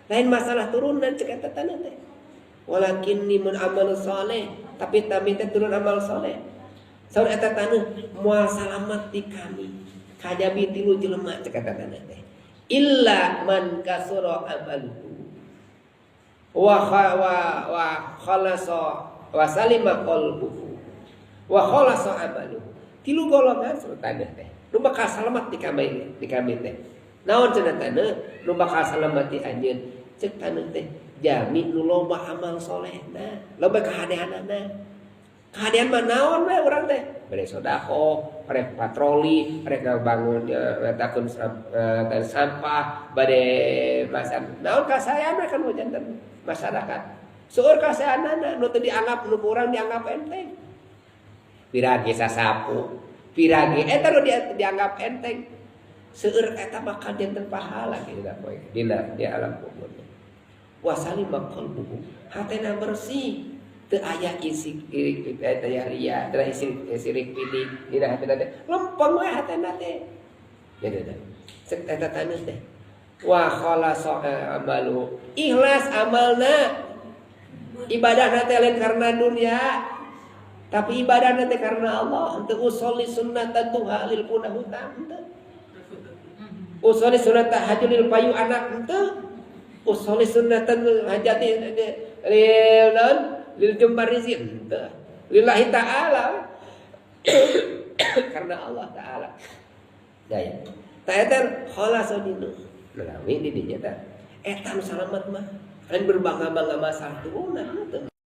Lain masalah turunan cek eta tanah teh. Walakinni mun amal saleh, tapi tami teh turun amal saleh. Saur eta tanah moal salamat di kami. Kajabi tilu jelema cek eta tanah teh. Illa man kasura amaluhu. Wa khalasa wa salima qalbuhu. Wa khalasa amaluhu. Tilu golongan tanah teh. Nu bakal salamat di kami teh. Naon cenah tanah nu bakal salamat di anjeun cek tanah teh jami nu loba amal solehna, loba kahadeanana. Kahadean mah naon we urang teh? Bade sedekah, rek patroli, rek ngabangun ngatakeun sampah, bade masan. Naon kasayan kan janten masyarakat. Seueur kasayanana nu teu dianggap nu urang dianggap enteng. Piragi sasapu, piragi eta nu dianggap enteng. Seueur eta bakal janten pahala kita poe di alam kubur. Wasali bakal buku hatena bersih teu aya isi eta ria teu isi sirik pidik dina hatena teh lempeng we hatena teh jadi cek eta taneuh teh wa khalasa amalu ikhlas amalna ibadahna teh lain karena dunia tapi ibadahna teh karena Allah henteu usolli sunnatan tuha lil punah hutang henteu usolli sunnatan hajulil payu anak henteu usolli sunnatan hajati lil jumbar rizq lillahi ta'ala karena Allah ta'ala daya ta eta khalasa dinu lalawi di dinya ta eta nu salamet mah lain berbangga-bangga masalah turunan